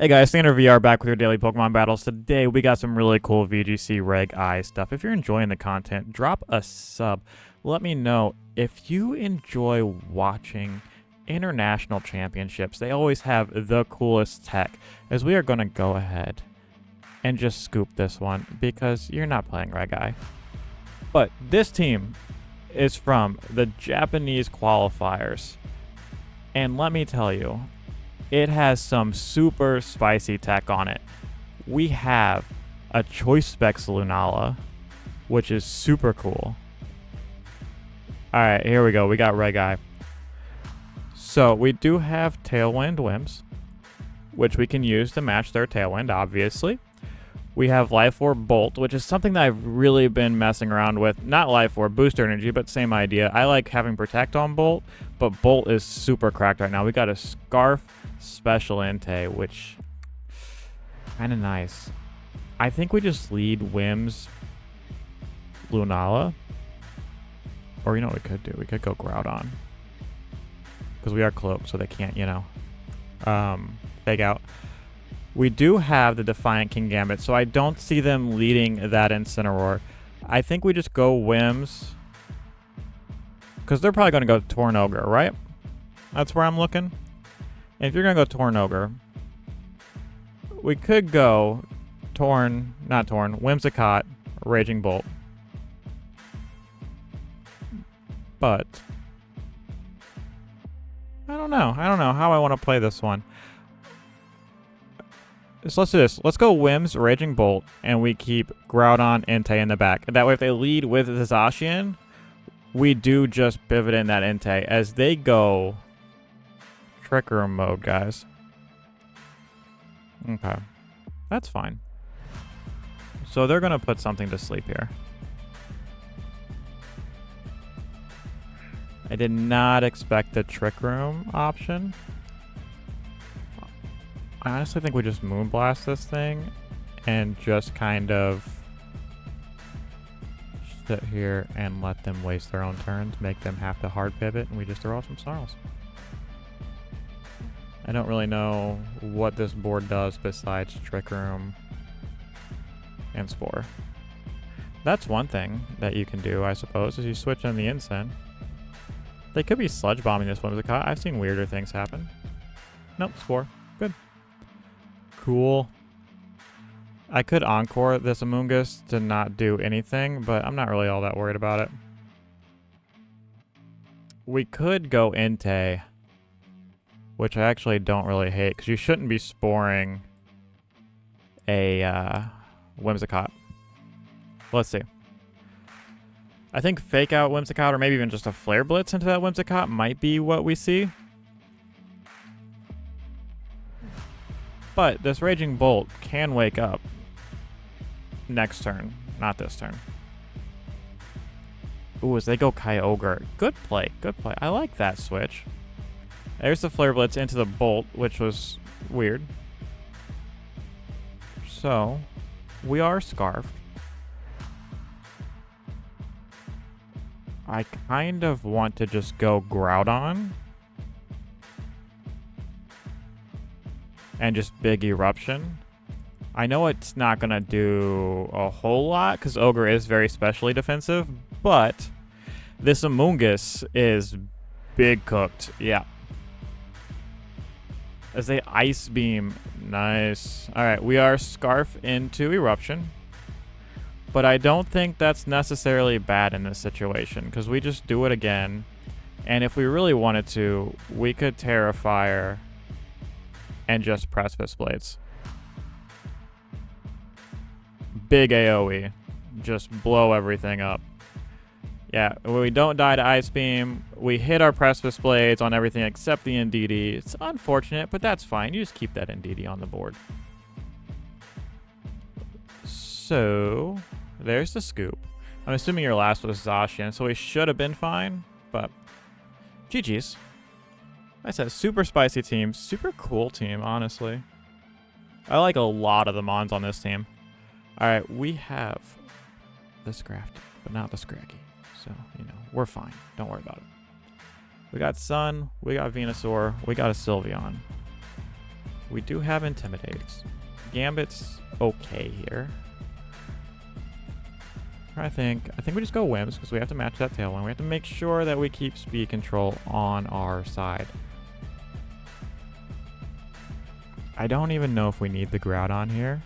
Hey guys, StandardVR back with your daily Pokemon battles. Today we got some really cool VGC Reg I stuff. If you're enjoying the content, drop a sub. Let me know if you enjoy watching international championships. They always have the coolest tech, as we are going to go ahead and just scoop this one because you're not playing Reg I. But this team is from the Japanese qualifiers. And let me tell you, it has some super spicy tech on it. We have a Choice Specs Lunala, which is super cool. Alright, here we go. We got Reg I. So we do have Tailwind Wims, which we can use to match their Tailwind, obviously. We have Life Orb Bolt, which is something that I've really been messing around with. Not Life Orb, Booster Energy, but same idea. I like having Protect on Bolt, but Bolt is super cracked right now. We got a Scarf Special Entei, which kind of nice. I think we just lead Wims Lunala. Or you know what we could do? We could go Groudon. Because we are cloaked, so they can't, fake out. We do have the Defiant Kingambit, so I don't see them leading that Incineroar. I think we just go Wims. Because they're probably going to go Tornogre, right? That's where I'm looking. And if you're going to go Tornogre, we could go Whimsicott, Raging Bolt. But I don't know. I don't know how I want to play this one. So let's do this. Let's go Wims, Raging Bolt, and we keep Groudon, Entei in the back. That way if they lead with the Zacian, we do just pivot in that Entei as they go Trick Room mode, guys. Okay. That's fine. So they're going to put something to sleep here. I did not expect the Trick Room option. I honestly think we just Moonblast this thing and just kind of sit here and let them waste their own turns, make them have to hard pivot, and we just throw out some Snarls. I don't really know what this board does besides Trick Room and Spore. That's one thing that you can do, I suppose, is you switch on the Incen. They could be Sludge Bombing this one with a cut. I've seen weirder things happen. Nope, Spore. Good. Cool. I could Encore this Amoonguss to not do anything, but I'm not really all that worried about it. We could go Entei, which I actually don't really hate, because you shouldn't be sporing a Whimsicott. Let's see. I think fake out Whimsicott, or maybe even just a Flare Blitz into that Whimsicott might be what we see. But this Raging Bolt can wake up next turn, not this turn. Ooh, as they go Kyogre. Good play, good play. I like that switch. There's the Flare Blitz into the Bolt, which was weird. So, we are Scarfed. I kind of want to just go Groudon. And just big Eruption. I know it's not going to do a whole lot because Ogre is very specially defensive, but this Amoonguss is big cooked. Yeah. As they Ice Beam. Nice. Alright, we are Scarf into Eruption. But I don't think that's necessarily bad in this situation because we just do it again. And if we really wanted to, we could Terrafire and just Precipice Blades. Big AoE. Just blow everything up. Yeah, we don't die to Ice Beam. We hit our Precipice Blades on everything except the NDD. It's unfortunate, but that's fine. You just keep that NDD on the board. So, there's the scoop. I'm assuming your last was Zacian, so we should have been fine, but GG's. I said super spicy team, super cool team, honestly. I like a lot of the Mons on this team. Alright, we have the Scrafty, but not the Scraggy. So, we're fine. Don't worry about it. We got Sun, we got Venusaur, we got a Sylveon. We do have Intimidate. Gambit's okay here. I think we just go Whims because we have to match that Tailwind. We have to make sure that we keep speed control on our side. I don't even know if we need the Groudon here.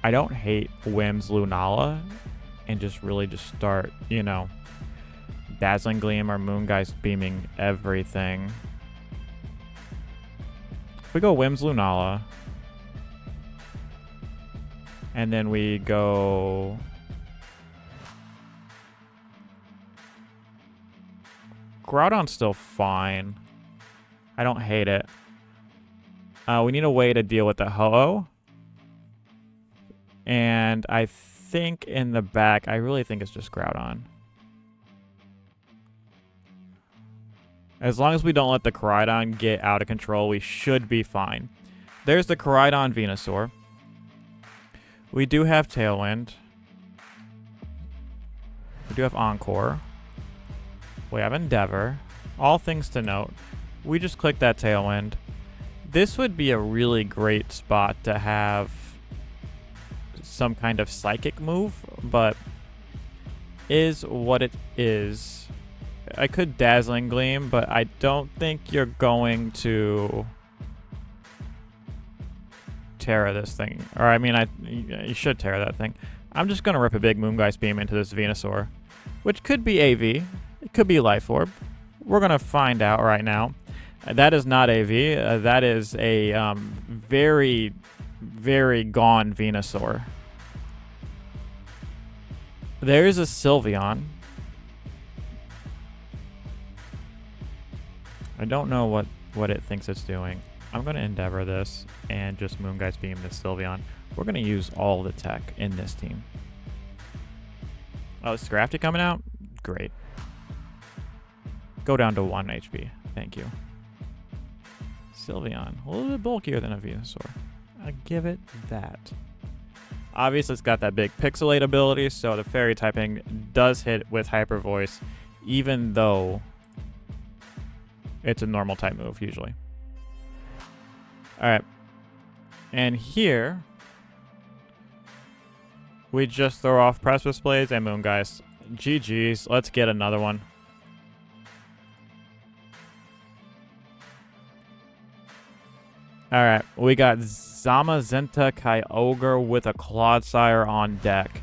I don't hate Whims Lunala and just really just start, you know, Dazzling Gleam or Moongeist beaming everything. If we go Whims Lunala, and then we go Groudon's still fine. I don't hate it. We need a way to deal with the Ho-Oh. And I think in the back, I really think it's just Groudon. As long as we don't let the Koraidon get out of control, we should be fine. There's the Koraidon Venusaur. We do have Tailwind. We do have Encore. We have Endeavor. All things to note. We just click that Tailwind. This would be a really great spot to have some kind of Psychic move, but is what it is. I could Dazzling Gleam, but I don't think you're going to Terra this thing. Or, I mean, you should Terra that thing. I'm just going to rip a big Moongeist Beam into this Venusaur, which could be AV. It could be Life Orb. We're going to find out right now. That is not AV. That is a very, very gone Venusaur. There's a Sylveon. I don't know what it thinks it's doing. I'm going to Endeavor this and just Moongeist Beam this Sylveon. We're going to use all the tech in this team. Oh, is Scrafty coming out? Great. Go down to 1 HP. Thank you. Sylveon. A little bit bulkier than a Venusaur. I give it that. Obviously, it's got that big Pixelate ability, so the Fairy typing does hit with Hyper Voice, even though it's a normal type move, usually. Alright. And here, we just throw off Precipice Blades and Moongeist. GG's. Let's get another one. Alright, we got Zamazenta Kyogre with a Clodsire on deck.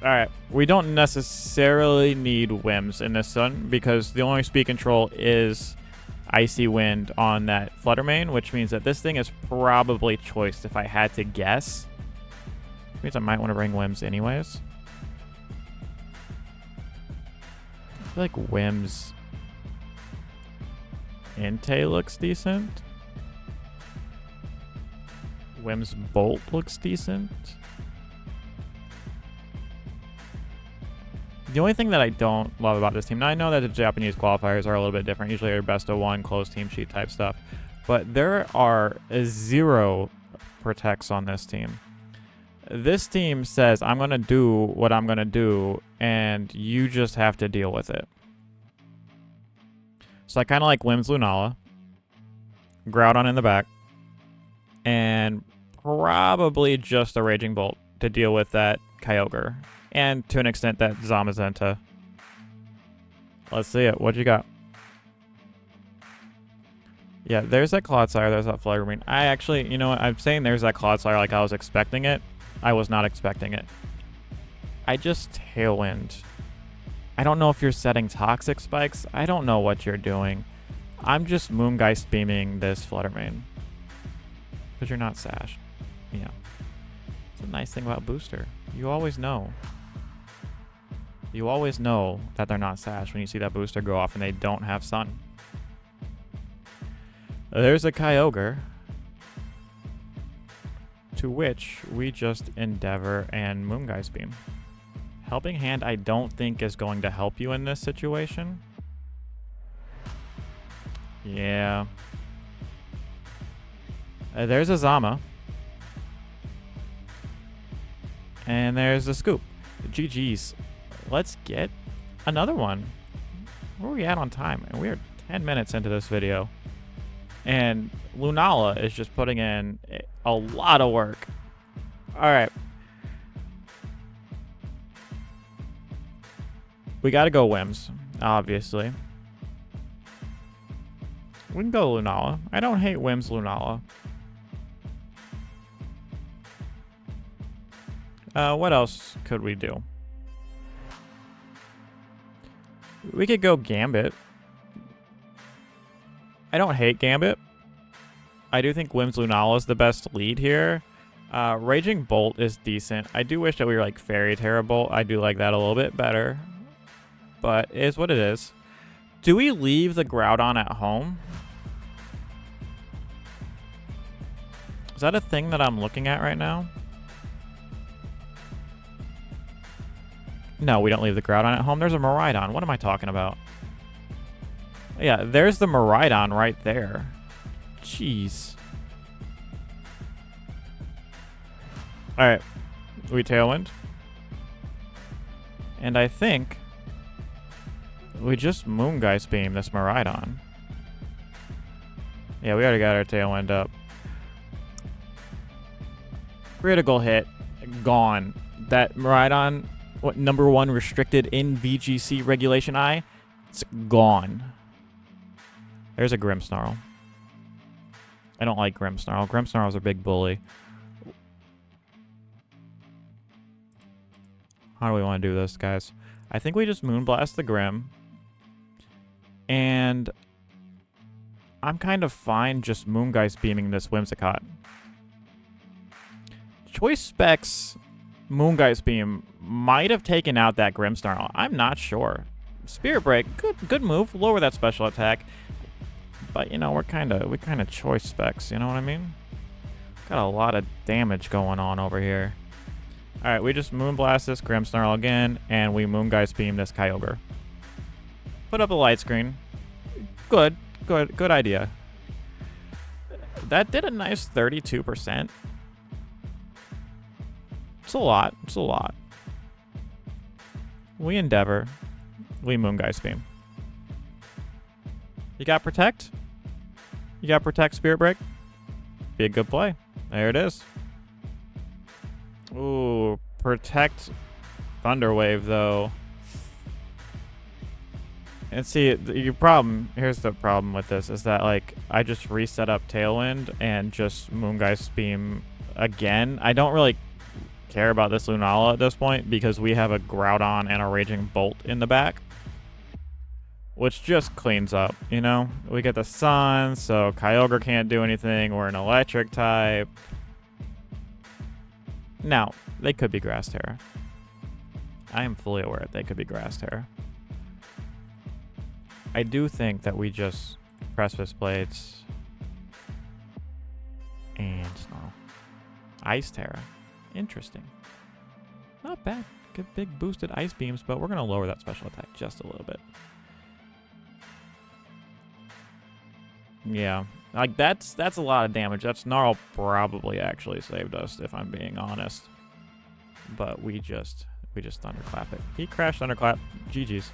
Alright, we don't necessarily need Whims in this one because the only speed control is Icy Wind on that Flutter Mane, which means that this thing is probably choiced if I had to guess. Which means I might want to bring Whims anyways. I feel like Whims Entei looks decent. Whims Bolt looks decent. The only thing that I don't love about this team, now I know that the Japanese qualifiers are a little bit different. Usually they're best of one, closed team sheet type stuff. But there are 0 protects on this team. This team says, I'm going to do what I'm going to do, and you just have to deal with it. So I kind of like Whims Lunala, Groudon in the back, and probably just a Raging Bolt to deal with that Kyogre. And to an extent, that Zamazenta. Let's see it. What you got? Yeah, there's that Clodsire. There's that Flutter Mane. I actually, you know what? I'm saying there's that Clodsire like I was expecting it. I was not expecting it. I just Tailwind. I don't know if you're setting Toxic Spikes. I don't know what you're doing. I'm just Moongeist beaming this Flutter Mane. Because you're not sashed. Yeah. It's a nice thing about Booster. You always know. You always know that they're not sashed when you see that Booster go off and they don't have Sun. There's a Kyogre. To which we just Endeavor and Moongeist Beam. Helping Hand I don't think is going to help you in this situation. Yeah. There's a Zama. And there's a Scoop. GG's. Let's get another one. Where are we at on time? And we're 10 minutes into this video. And Lunala is just putting in a lot of work. All right. We got to go Wims, obviously. We can go Lunala. I don't hate Wims Lunala. What else could we do? We could go Gambit. I don't hate Gambit. I do think Wims Lunala is the best lead here. Raging Bolt is decent. I do wish that we were like Fairy Terra Bolt. I do like that a little bit better. But it is what it is. Do we leave the Groudon at home? Is that a thing that I'm looking at right now? No, we don't leave the Groudon at home. There's a Miraidon. What am I talking about? Yeah, there's the Miraidon right there. Jeez. Alright. We Tailwind. And I think we just Moongeist Beam this Miraidon. Yeah, we already got our Tailwind up. Critical hit. Gone. That Miraidon, what, #1 restricted in VGC Regulation I? It's gone. There's a Grimmsnarl. I don't like Grimmsnarl. Grimmsnarl's a big bully. How do we want to do this, guys? I think we just Moonblast the Grim. And I'm kind of fine just Moongeist beaming this Whimsicott. Choice Specs Moongeist Beam might have taken out that Grimmsnarl. I'm not sure. Spirit Break, good move. Lower that special attack. But you know, we kind of Choice Specs, you know what I mean? Got a lot of damage going on over here. All right, we just Moonblast this Grimmsnarl again, and we Moongeist Beam this Kyogre. Put up a light screen. Good idea. That did a nice 32%. It's a lot. It's a lot. We Endeavor. We Moongeist Beam. You got Protect? You got Protect Spirit Break? Be a good play. There it is. Ooh, Protect Thunderwave, though. And see, your problem, here's the problem with this, is that, like, I just reset up Tailwind and just Moongeist Beam again. I don't really care about this Lunala at this point because we have a Groudon and a Raging Bolt in the back, which just cleans up, you know? We get the Sun, so Kyogre can't do anything. We're an Electric type. Now, they could be Grass Terra. I am fully aware that they could be Grass Terra. I do think that we just Precipice Blades and Snarl. Ice Terra. Interesting. Not bad. Good big boosted Ice Beams, but we're going to lower that special attack just a little bit. Yeah. Like, that's a lot of damage. That Snarl probably actually saved us, if I'm being honest. But we just Thunderclap it. He crashed Thunderclap. GG's.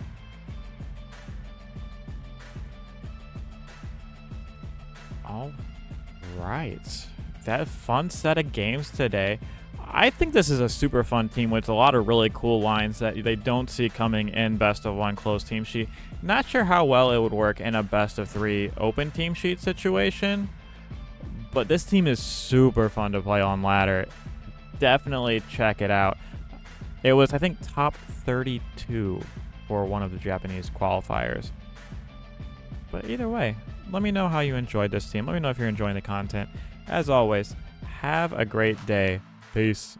All right. That fun set of games today. I think this is a super fun team with a lot of really cool lines that they don't see coming in best of 1 closed team sheet. Not sure how well it would work in a best of 3 open team sheet situation, but this team is super fun to play on ladder. Definitely check it out. It was, I think, top 32 for one of the Japanese qualifiers. But either way, let me know how you enjoyed this team. Let me know if you're enjoying the content. As always, have a great day. Peace.